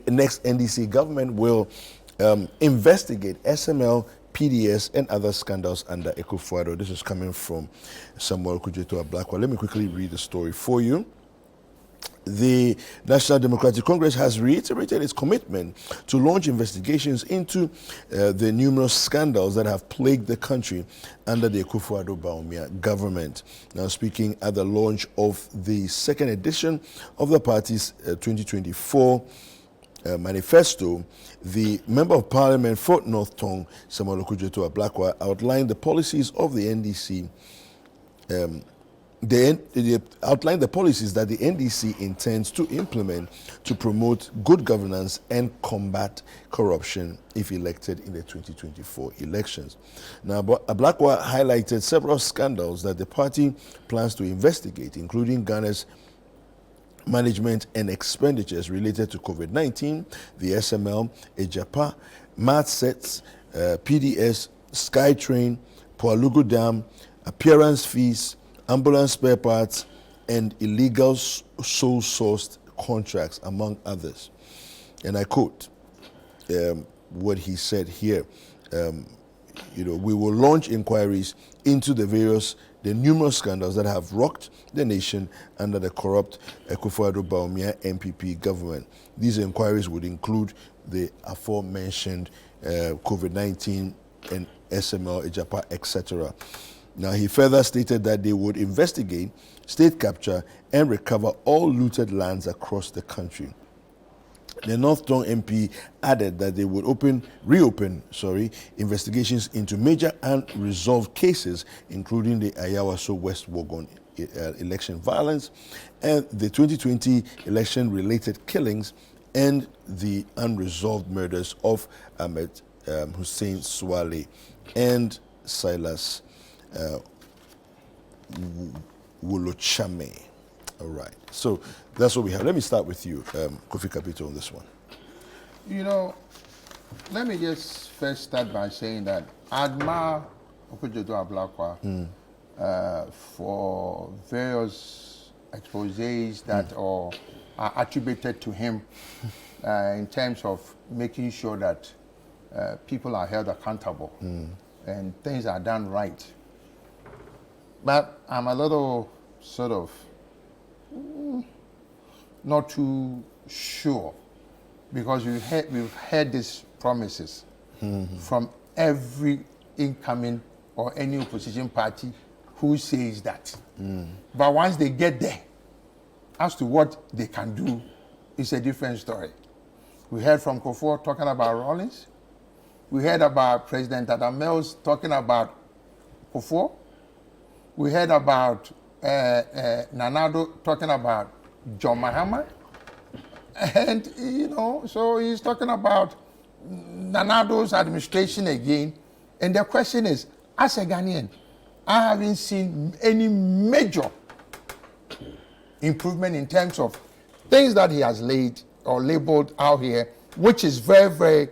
next NDC government will investigate SML, PDS, and other scandals under Akufo-Addo. This is coming from Samuel Kujeto Ablakwa. Let me quickly read the story for you. The National Democratic Congress has reiterated its commitment to launch investigations into the numerous scandals that have plagued the country under the Akufo-Addo Bawumia government. Now, speaking at the launch of the second edition of the party's 2024 manifesto, the Member of Parliament for North Tong, Samuel Kujeto Ablakwa, outlined the policies of the NDC. They outlined the policies that the NDC intends to implement to promote good governance and combat corruption if elected in the 2024 elections. Now, Ablakwa highlighted several scandals that the party plans to investigate, including Ghana's management and expenditures related to COVID-19, the SML, Ejapa, math sets, PDS, SkyTrain, Poalugu Dam, appearance fees, ambulance spare parts, and illegal sole-sourced contracts, among others. And I quote what he said here. We will launch inquiries into the numerous scandals that have rocked the nation under the corrupt Akufo-Addo Bawumia NPP government. These inquiries would include the aforementioned COVID-19 and SML, Ejapa, etc. Now, he further stated that they would investigate state capture and recover all looted lands across the country. The North Tong MP added that they would reopen investigations into major unresolved cases, including the Ayawaso West Wogon election violence and the 2020 election-related killings and the unresolved murders of Ahmed Hussein Swale and Silas Wolochame. All right. So that's what we have. Let me start with you, Kofi Kapito, on this one. Let me just first start by saying that I admire Okujeto Ablakwa for various exposés that are attributed to him in terms of making sure that people are held accountable and things are done right. But I'm a little sort of not too sure, because we've heard these promises from every incoming or any opposition party who says that. But once they get there, as to what they can do, it's a different story. We heard from Kofi talking about Rawlings. We heard about President Adam Mills talking about Kofi. We heard about Nanado talking about John Mahama. And, so he's talking about Nanado's administration again. And the question is, as a Ghanaian, I haven't seen any major improvement in terms of things that he has laid or labeled out here, which is very, very,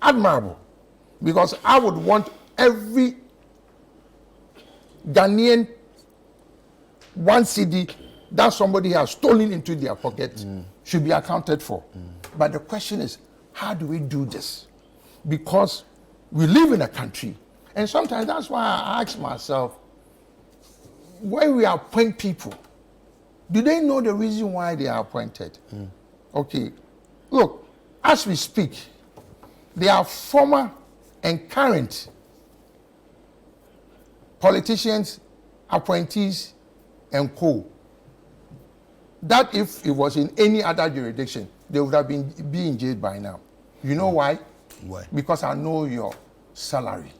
admirable. Because I would want every Ghanaian 1 cedi that somebody has stolen into their pocket should be accounted for. But the question is, how do we do this? Because we live in a country, and sometimes that's why I ask myself, when we appoint people, do they know the reason why they are appointed? Okay, look, as we speak, there are former and current politicians, appointees, and co. That if it was in any other jurisdiction, they would have been in jail by now. You know why? Why? Because I know your salary.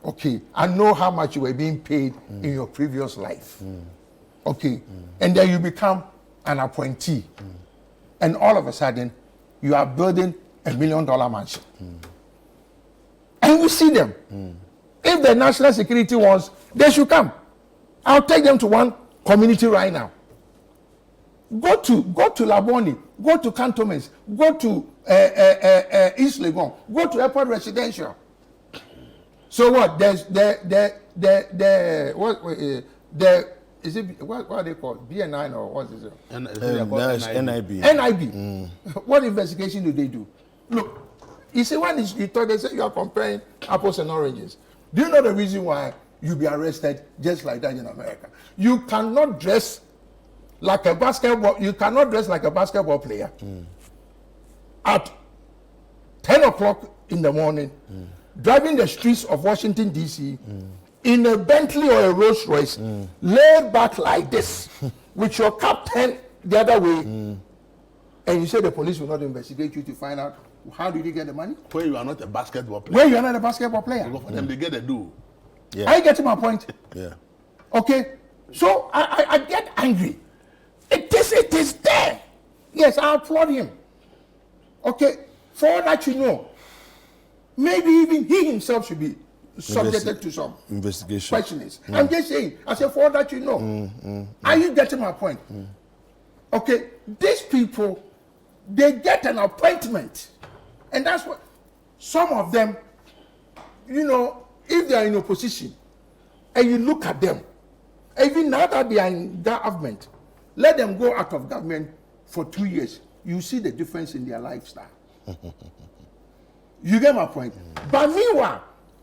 Okay, I know how much you were being paid in your previous life. Okay, and then you become an appointee. And all of a sudden, you are building $1 million mansion. And we see them. If the national security wants, they should come. I'll take them to one community right now. Go to Laboni, go to Cantonments, go to East Legon, go to Airport Residential. So what? There's the is it what are they called? BNI or what is it? NIB. NIB. What investigation do they do? Look, you see, when you talk, they say you are comparing apples and oranges. Do you know the reason why you'll be arrested just like that in America? You cannot dress like a basketball. You cannot dress like a basketball player at 10 o'clock in the morning, driving the streets of Washington D.C. In a Bentley or a Rolls Royce, laid back like this, with your captain the other way, and you say the police will not investigate you to find out how did you get the money? Where you are not a basketball player. Where you are not a basketball player. For them, they get a do. Yeah. Are you getting my point? Yeah. Okay, so I get angry. It is there. Yes, I applaud him. Okay, for all that you know, maybe even he himself should be subjected to some investigation. questionings. I'm just saying, I said, for all that you know. Are you getting my point? Okay, these people, they get an appointment. And that's what some of them, you know, if they are in opposition, and you look at them, even now that they are in government, let them go out of government for 2 years. You see the difference in their lifestyle. You get my point? But meanwhile,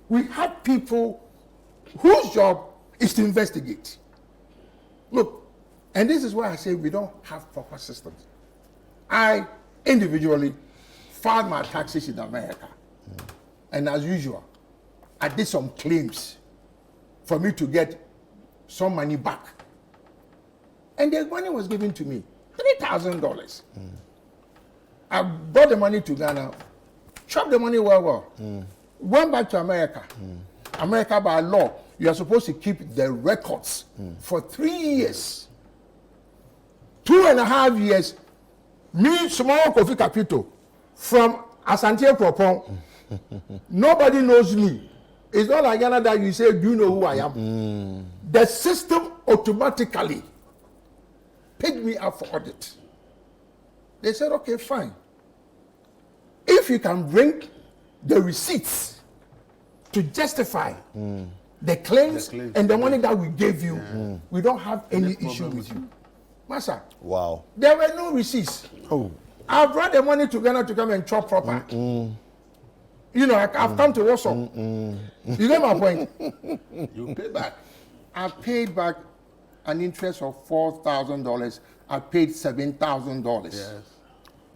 we have people whose job is to investigate. Look, and this is why I say we don't have proper systems. I individually filed my taxes in America. And as usual, I did some claims for me to get some money back. And the money was given to me, $3,000. I brought the money to Ghana, chopped the money well. Went back to America. America, by law, you are supposed to keep the records for 3 years. 2.5 years, me, small Kofi Kapito, from Asante Propon, nobody knows me. It's not like Ghana that you say, do you know who I am? The system automatically paid me up for audit. They said, okay, fine. If you can bring the receipts to justify the claims and the money that we gave you, we don't have any issue with you. Master, Wow. there were no receipts. Oh. I brought the money to Ghana to come and chop proper. You know, I've come to Warsaw. You get my point? You pay back. I paid back an interest of $4,000. I paid $7,000. Yes.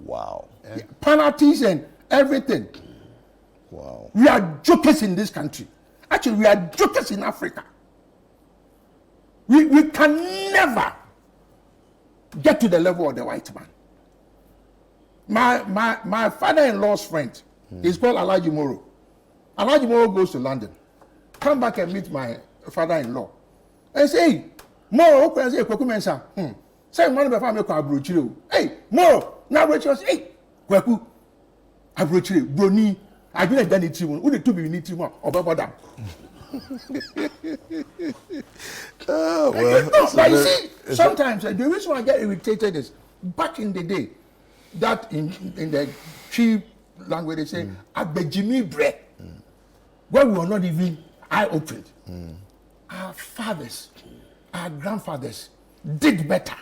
Wow. Penalties and everything. Wow. We are jokers in this country. Actually, we are jokers in Africa. We can never get to the level of the white man. My father-in-law's friend is called Alhaji Moro. Alhaji Moro goes to London, come back and meet my father-in-law, and say, hey, Moro, what say, Kwaku Mensa? Say, man, my family called Abrochiro. Hey, Moro, now Abrochiro, hey, Kwaku, Abrochiro, Broni, I've been a Danny Timon, who the two be need Timon, or Babada. Oh, No, well. but you see, sometimes the reason why I get irritated is back in the day, that in the cheap language they say, Abejimi bre, where we were not even eye-opened. Our fathers, our grandfathers did better.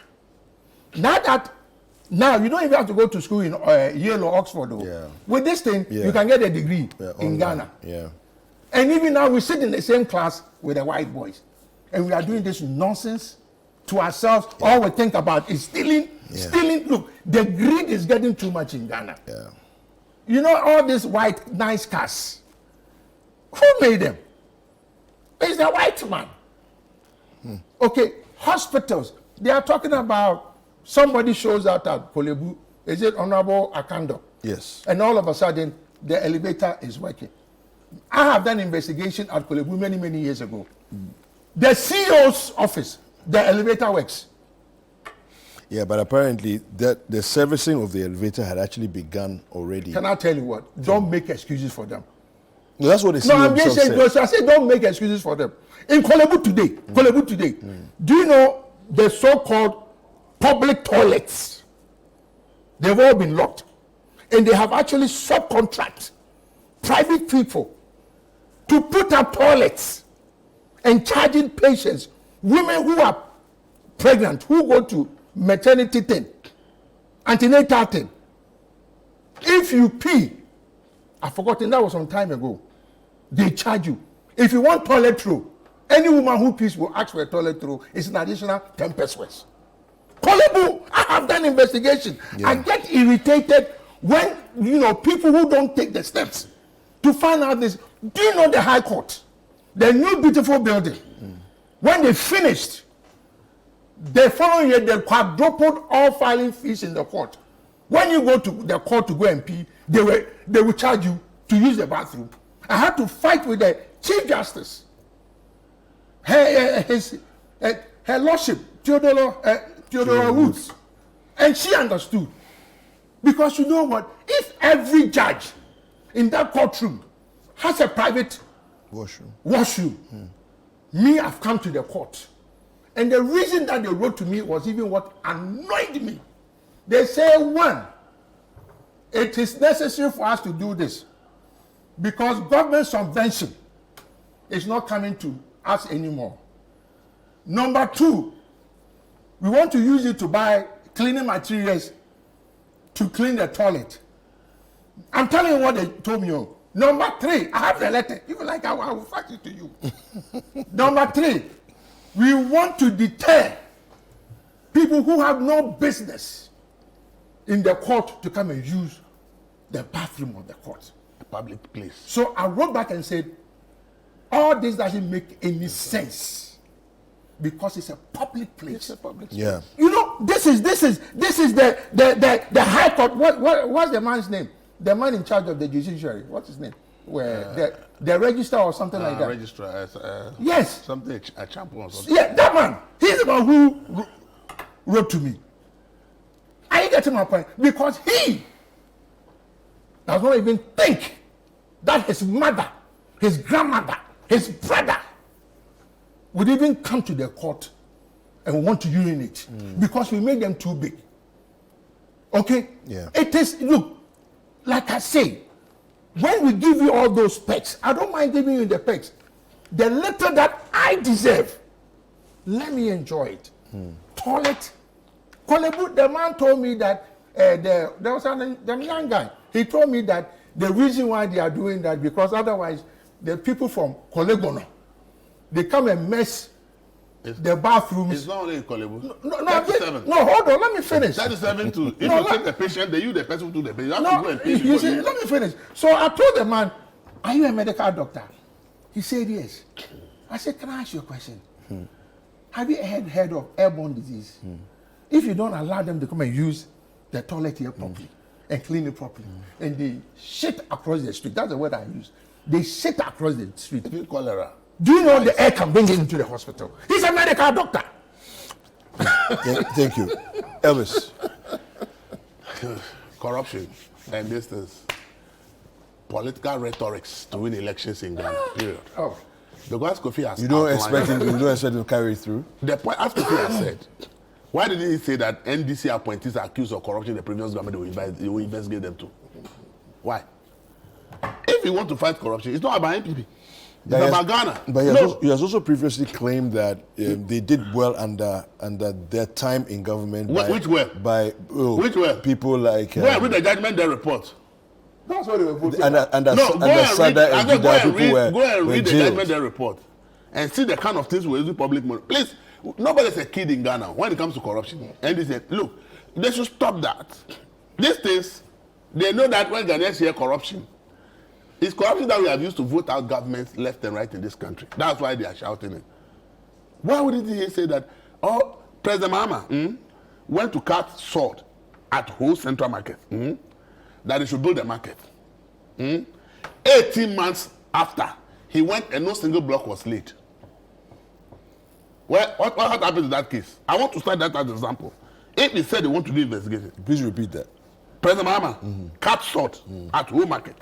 Now you don't even have to go to school in Yale or Oxford. Though. Yeah. With this thing, you can get a degree in Ghana. Yeah. And even now we sit in the same class with the white boys. And we are doing this nonsense to ourselves. All we think about is stealing. Look, the greed is getting too much in Ghana. Yeah. You know all these white nice cars. Who made them? It's the white man. Okay, hospitals. They are talking about somebody shows up at Kolebu. Is it Honorable Akando? Yes. And all of a sudden, the elevator is working. I have done investigation at Kolebu many years ago. The CEO's office, the elevator works. Yeah, but apparently the servicing of the elevator had actually begun already. Can I tell you what? Don't make excuses for them. No, that's what the CEO No, I'm just saying, himself said. I say don't make excuses for them. In Kolebu today, do you know the so-called public toilets? They've all been locked. And they have actually subcontract private people to put up toilets and charging patients, women who are pregnant, who go to maternity thing, antenatal thing, if you pee, I've forgotten, that was some time ago, they charge you. If you want toilet roll, any woman who pees will ask for a toilet roll. It's an additional 10 pesos. Kolebu, I have done investigation. Yeah. I get irritated when, people who don't take the steps to find out this. Do you know the High Court? The new beautiful building. When they finished, the following year, they quadrupled all filing fees in the court. When you go to the court to go and pee, they will charge you to use the bathroom. I had to fight with the Chief Justice. Her Lordship, Theodora Woods. And she understood. Because you know what? If every judge in that courtroom has a private washroom, me, I've come to the court. And the reason that they wrote to me was even what annoyed me. They say, one, it is necessary for us to do this because government subvention is not coming to us anymore. Number two, we want to use it to buy cleaning materials to clean the toilet. I'm telling you what they told me. Number three, I have the letter. If you like, I will fax it to you. Number three, we want to deter people who have no business in the court to come and use the bathroom of the court. A public place. So I wrote back and said, all this doesn't make any sense because it's a public place. It's a public place. Yeah. This is the High Court. What's the man's name? The man in charge of the judiciary. What's his name? Where the registrar or something like that. Registrar. Yes. Something a champion or something. Yeah, that man. He's the one who wrote to me. Are you getting my point? Because he does not even think that his mother, his grandmother, his brother would even come to the court and want to urinate because we made them too big. Okay? Yeah. It is, look, like I say, when we give you all those specs, I don't mind giving you the specs. The little that I deserve, let me enjoy it. Toilet. Kolebu, the man told me that there was the young guy. He told me that the reason why they are doing that because otherwise the people from Kolegono, they come and mess the bathrooms. It's not only in Kolebu. No, hold on, let me finish. 37 too. If you take the patient, they use the person to the patient. You have to go and pay you see, let me finish. So I told the man, are you a medical doctor? He said yes. I said, can I ask you a question? Have you heard of airborne disease? If you don't allow them to come and use the toilet here properly and clean it properly, and they shit across the street, that's the word I use. They shit across the street. Cholera. Do you know the air can bring it into the hospital? He's a medical doctor. Thank you. Elvis. Corruption and this is political rhetorics to win elections in Ghana. Period. Oh. Because Kofi has You don't expect him to carry through? The point, as Kofi has said, why did he say that NDC appointees are accused of corruption in the previous government they will investigate them too? Why? If you want to fight corruption, it's not about NPP. It's about Ghana. But he has also previously claimed that they did well under their time in government. Which well? Which well? People like... go and read the judgment day report. That's what they were putting. Go and read the judgment day report and see the kind of things we're using public money. Please, nobody's a kid in Ghana when it comes to corruption. And they say, look, they should stop that. These things, they know that when Ghanaians hear corruption, it's corruption that we have used to vote out governments left and right in this country. That's why they are shouting it. Why wouldn't he say that? Oh, President Mahama went to cut salt at whole central market. That he should build a market. 18 months after, he went and no single block was laid. Well, what happened to that case? I want to start that as an example. If he said they want to do investigation. Please repeat that. President Mahama cut salt at whole market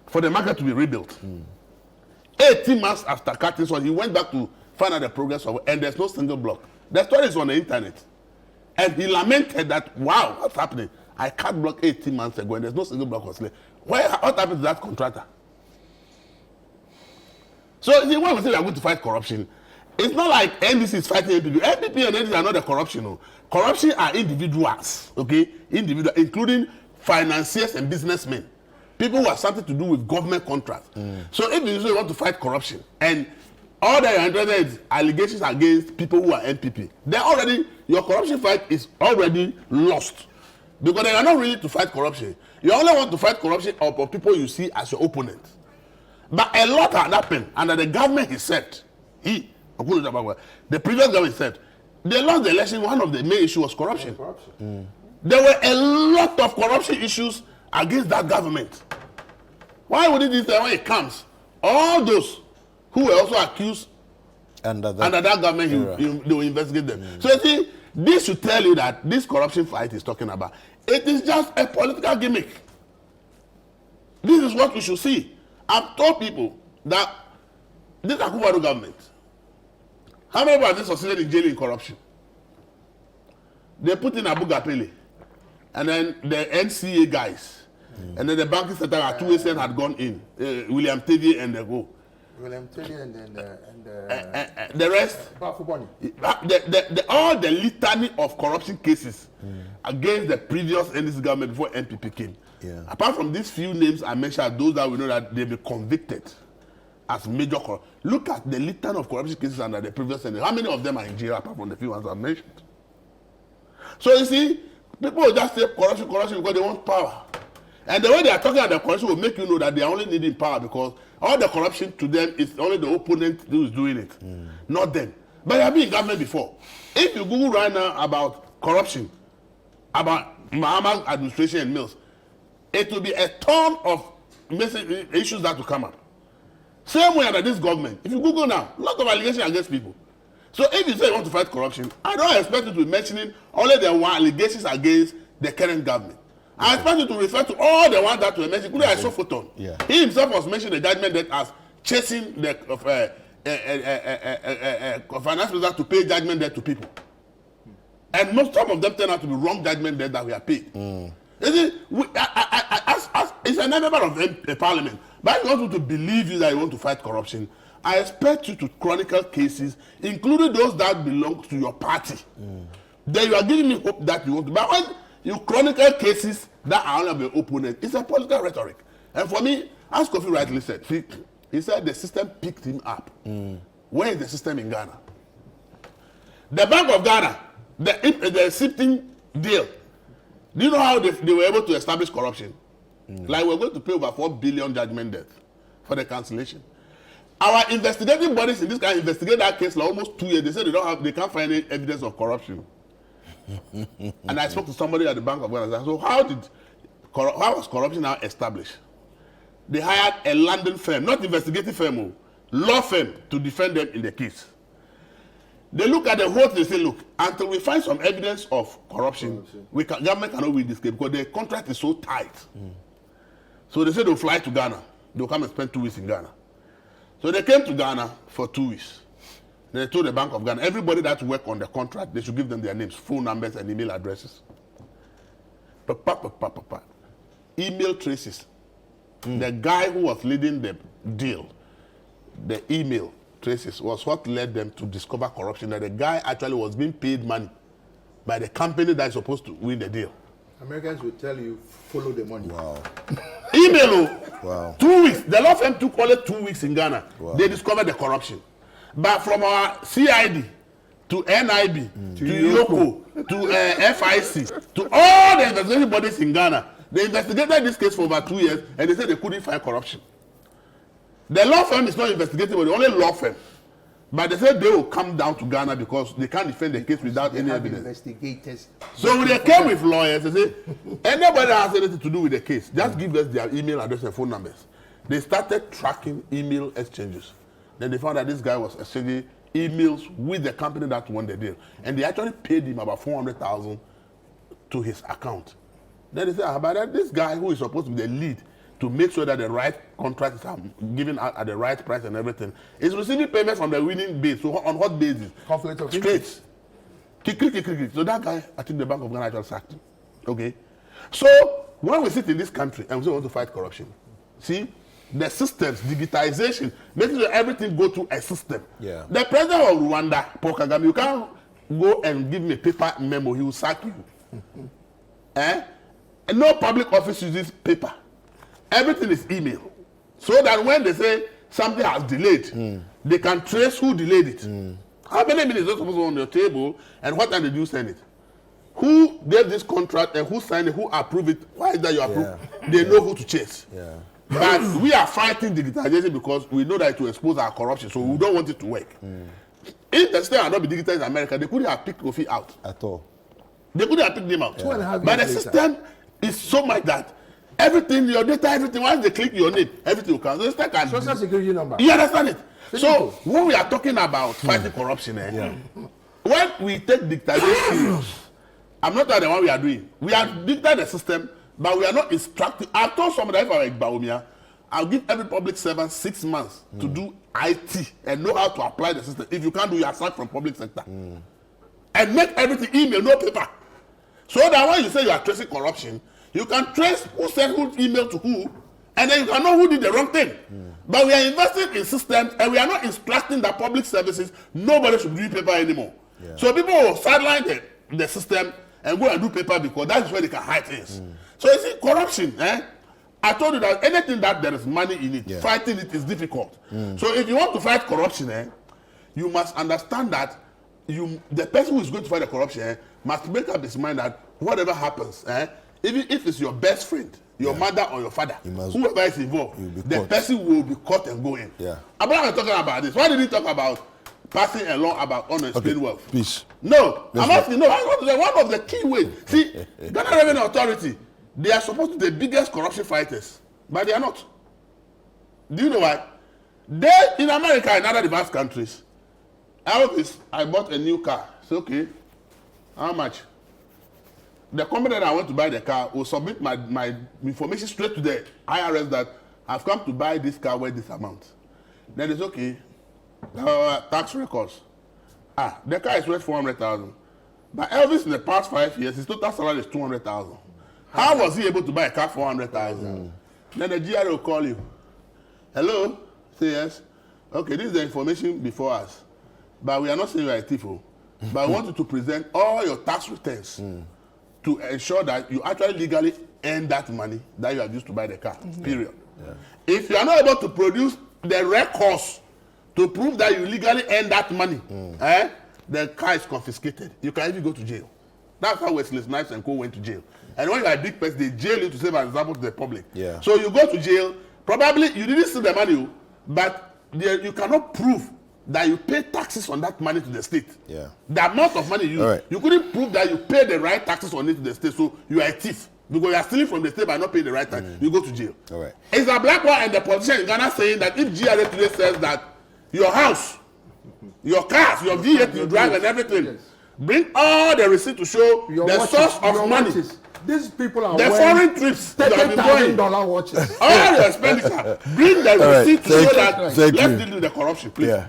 for the market to be rebuilt. 18 months after cutting salt, he went back to find out the progress of it, and there's no single block. The story is on the internet. And he lamented that, wow, what's happening? I cut block 18 months ago and there's no single block was laid. What happened to that contractor? So when we say we are going to fight corruption, it's not like NDC is fighting NPP. NPP and NDC are not the corruption. No. Corruption are individuals, okay? Individual, including financiers and businessmen. People who have something to do with government contracts. So if you want to fight corruption, and all that you're interested in is allegations against people who are NPP, then already your corruption fight is already lost. Because they are not really to fight corruption. You only want to fight corruption of people you see as your opponent. But a lot had happened under the government he said. The previous government said, they lost the election, one of the main issues was corruption. There were a lot of corruption issues against that government. Why would it be that when it comes, all those who were also accused under that government, they will investigate them. So you see, this should tell you that this corruption fight is talking about, it is just a political gimmick. This is what we should see. I've told people that this Akufo-Addo government, how many people have they succeeded in jailing corruption? They put in Abu Gapele, and then the NCA guys, and then the banking sector at 2 had gone in, William Teddy and the go. William Teddy and the rest, all the litany of corruption cases against the previous NDC government before NPP came. Apart from these few names I mentioned, those that we know that they've been convicted as major corruption. Look at the litany of corruption cases under the previous NDC. How many of them are in jail apart from the few ones I mentioned? So you see, people will just say corruption because they want power. And the way they are talking about the corruption will make you know that they are only needing power because all the corruption to them is only the opponent who is doing it, not them. But they have been in government before. If you Google right now about corruption, about Mahama's administration and mills, it will be a ton of issues that will come up. Same way under this government. If you Google now, a lot of allegations against people. So if you say you want to fight corruption, I don't expect you to be mentioning only the allegations against the current government. I expect you to refer to all the ones that were mentioned, including Isofoton. He himself was mentioning the judgment debt as chasing the finance minister to pay judgment debt to people. And some of them turn out to be wrong judgment debt that we are paid. It's a member of the parliament. But if you want to believe you that you want to fight corruption, I expect you to chronicle cases, including those that belong to your party. Then you are giving me hope that you want to. But when you chronicle cases that are only of your opponent, it's a political rhetoric. And for me, as Kofi rightly said, he said the system picked him up. Where is the system in Ghana? The Bank of Ghana, the sifting deal, do you know how they were able to establish corruption? Like we're going to pay over 4 billion judgment debt for the cancellation. Our investigating bodies in this kind investigate that case for almost 2 years. They said they can't find any evidence of corruption. And I spoke to somebody at the Bank of Ghana. So how was corruption now established? They hired a London firm, not investigative firm, law firm to defend them in the case. They look at the whole thing, they say, look, until we find some evidence of corruption, government cannot win this case because the contract is so tight. So they said they'll fly to Ghana. They'll come and spend 2 weeks in Ghana. So they came to Ghana for 2 weeks. They told the Bank of Ghana, everybody that work on the contract, they should give them their names, phone numbers, and email addresses. Email traces. The guy who was leading the deal, the email traces was what led them to discover corruption, that the guy actually was being paid money by the company that is supposed to win the deal. Americans will tell you, follow the money. Wow. Email. Wow. 2 weeks. The law firm took only 2 weeks in Ghana. Wow. They discovered the corruption. But from our CID to NIB to YOCO to FIC to all the investigation bodies in Ghana, they investigated this case for over 2 years and they said they couldn't find corruption. The law firm is not investigating, but the only law firm. But they said they will come down to Ghana because they can't defend the case without any evidence. Investigators. So when they came with lawyers, they say, anybody that has anything to do with the case, just give us their email address and phone numbers. They started tracking email exchanges. Then they found that this guy was exchanging emails with the company that won the deal. And they actually paid him about 400,000 to his account. Then they said, about this guy who is supposed to be the lead to make sure that the right contracts are given out at the right price and everything, is receiving payment from the winning base. So on what basis? Conflict of interest. So that guy, I think the Bank of Ghana actually sacked him. Okay? So when we sit in this country and we say we want to fight corruption, see, the systems, digitization, making sure everything go through a system. Yeah. The president of Rwanda, Paul Kagame, you can't go and give me a paper memo, he will sack you. And no public office uses paper. Everything is email. So that when they say something has delayed, they can trace who delayed it. How many minutes is supposed to be on your table, and what time did you send it? Who gave this contract and who signed it, who approved it? Why is that you approve? They know who to chase. But we are fighting digitization because we know that it will expose our corruption, so we don't want it to work. If the system had not been digitized in America, they couldn't have picked Kofi out. At all. They couldn't have picked them out. 2.5 But the years system is so much that everything, your data, everything, once they click your name, everything will come. So it's like a Social security number. You understand it? So when we are talking about fighting corruption, when we take digitization serious, I'm not talking the one we are doing. We are digitizing the system, but we are not instructing. I've told somebody if I'm like Baumia, I'll give every public servant 6 months to do IT and know how to apply the system. If you can't do, you are sacked from public sector. And make everything email, no paper. So that when you say you are tracing corruption, you can trace who sent who email to who, and then you can know who did the wrong thing. But we are investing in systems, and we are not instructing the public services. Nobody should do paper anymore. So people will sideline the system and go and do paper because that is where they can hide things. So you see, corruption, I told you that anything that there is money in it, fighting it is difficult. So if you want to fight corruption, you must understand that the person who is going to fight the corruption must make up his mind that whatever happens, even if it's your best friend, your mother or your father, whoever is involved, the person will be caught and go in. I'm not talking about this. Why did he talk about passing a law about unexplained wealth? Please. No, I'm asking. No, one of the key ways. See, Ghana Revenue Authority, they are supposed to be the biggest corruption fighters, but they are not. Do you know why? They in America and other advanced countries, I bought a new car. It's okay. How much? The company that I want to buy the car will submit my information straight to the IRS that I've come to buy this car worth this amount. Then it's okay. Tax records. The car is worth 400,000. But Elvis in the past 5 years, his total salary is 200,000. How was he able to buy a car for 400,000? Then the GRA will call you. Hello? Say yes. Okay, this is the information before us. But we are not saying you are a thief. But we want you to present all your tax returns to ensure that you actually legally earn that money that you have used to buy the car. Period. If you are not able to produce the records to prove that you legally earn that money, the car is confiscated. You can even go to jail. That's how Wesley Snipes and Co went to jail. And when you are a big person, they jail you to serve as an example to the public. So you go to jail. Probably you didn't steal the money, but you cannot prove that you pay taxes on that money to the state. The amount of money you couldn't prove that you pay the right taxes on it to the state, so you are a thief. Because you are stealing from the state by not paying the right tax, you go to jail. It's a black one and the politician in Ghana saying that if GRA today says that your house, your cars, your vehicle you drive and everything, bring all the receipt to show the source of money. These people are the foreign trips you have been going. $30,000 watches. All your expenditure. Bring the receipt to show that let's deal with the corruption, please.